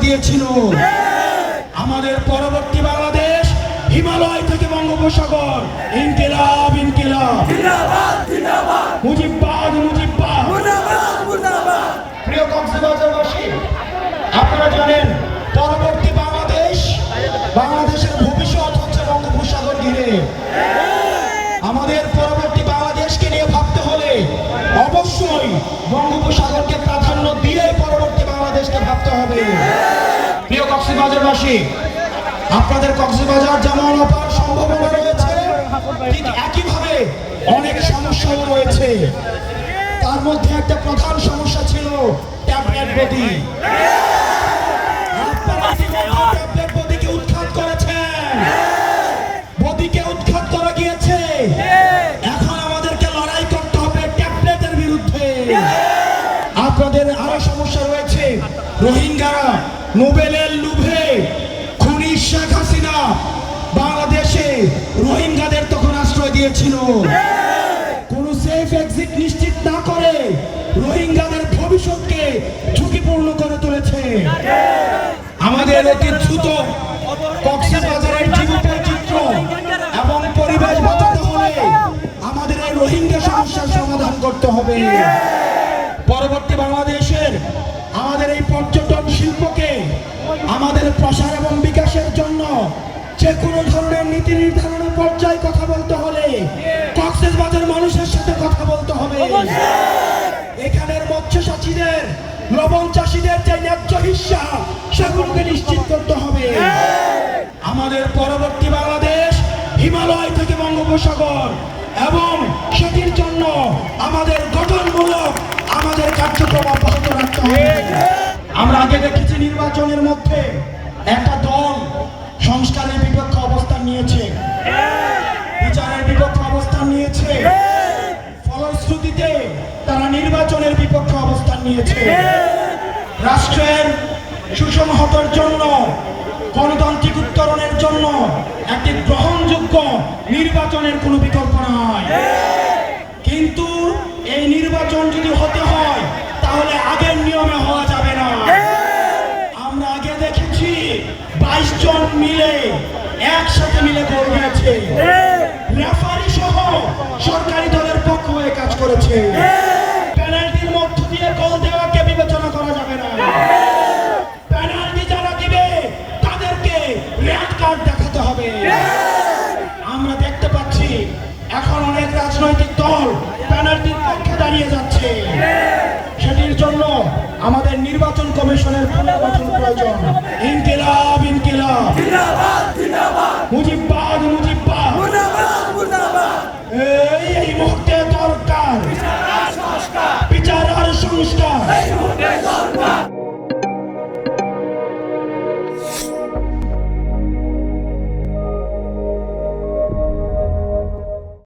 দিয়েছিল। আমাদের পরবর্তী বাংলাদেশ হিমালয় থেকে বঙ্গোপসাগর, ইনকিলাব ইনকিলাব, মুজিববাদ মুজিববাদ। প্রিয় কক্সবাজারবাসী, আপনারা জানেন পরবর্তী বাংলাদেশের ভবিষ্যৎ হচ্ছে বঙ্গোপসাগর ঘিরে। আমাদের পরবর্তী বাংলাদেশকে নিয়ে ভাবতে হলে অবশ্যই বঙ্গোপসাগরকে প্রাধান্য দিয়ে পরবর্তী বাংলাদেশকে ভাবতে হবে। প্রিয় কক্সবাজারবাসী, আপনাদের কক্সবাজার যেমন অপার সম্ভাবনা রয়েছে, ঠিক একইভাবে অনেক সমস্যাও রয়েছে। তার মধ্যে একটা প্রধান সমস্যা ছিল ট্যাবলেট বডি। ট্যাবলেট বডিকে উৎখাত করেছেন, বডিকে উৎখাত করা গিয়েছে। এখন আমাদেরকে লড়াই করতে হবে ট্যাবলেটের বিরুদ্ধে। আপনাদের আরো সমস্যা রয়েছে, রোহিঙ্গারা নোবেলের লোভে খুনি শেখ হাসিনা বাংলাদেশে রোহিঙ্গাদের তখন আশ্রয় দিয়েছিল। কোন সেফ এক্সিট নিশ্চিত না করে রোহিঙ্গাদের ভবিষ্যৎকে ঝুঁকিপূর্ণ করে তুলেছে। আমাদের অতি দ্রুত কক্সবাজারের জীববৈচিত্র্য এবং পরিবেশ বাঁচাতে হলে আমাদের এই রোহিঙ্গা সমস্যার সমাধান করতে হবে। পরবর্তী বাংলাদেশের আমাদের এই পর্যটন শিল্পকে আমাদের প্রসার এবং বিকাশের জন্য যে কোনো ধরনের নীতি নির্ধারণের পর্যায়ে কথা বলতে হলে কক্সবাজার মানুষের সাথে কথা বলতে হবে। এখানের মৎস্য চাষীদের, লবণ চাষীদের যে ন্যায্য হিস্সা সেগুলোকে নিশ্চিত করতে হবে। আমাদের পরবর্তী বাংলাদেশ হিমালয় থেকে বঙ্গোপসাগর, এবং সেটির জন্য আমাদের গঠনমূলক আমাদের কার্যক্রম অব্যাহত রাখতে হবে। আমরা আগে দেখেছি নির্বাচনের মধ্যে একটা দল সংস্কারের বিপক্ষে অবস্থান নিয়েছে, বিচারের বিপক্ষে অবস্থান নিয়েছে, ফলশ্রুতিতে তারা নির্বাচনের বিপক্ষে অবস্থান নিয়েছে। রাষ্ট্রের সুসংহতের জন্য, গণতান্ত্রিক উত্তরণের জন্য একটি গ্রহণযোগ্য নির্বাচনের কোনো বিকল্প নাই। কিন্তু এই নির্বাচন যদি হতে হয় তাহলে আগের নিয়মে হওয়া যাবে না। আমরা আগে দেখেছি 22 জন মিলে একসাথে মিলে গোল দিয়েছে, রেফারি সহ সরকারি দলের পক্ষ হয়ে কাজ করেছে। পেনাল্টির মধ্য দিয়ে গোল দেওয়াকে বিবেচনা করা যাবে না। পেনাল্টি যারা দিবে তাদেরকে রেড কার্ড দেখাতে হবে। আমরা দেখতে পাচ্ছি এখন অনেক রাজনৈতিক দল পেনাল্টির পক্ষে দাঁড়িয়ে যাচ্ছে। সেটির জন্য আমাদের নির্বাচন কমিশনের পুনর্গঠন প্রয়োজন। ইনকিলাব ইনকিলাব, মুজিববাদ মুজিববাদ। এই মুহূর্তে দরকার বিচার আর সংস্কার।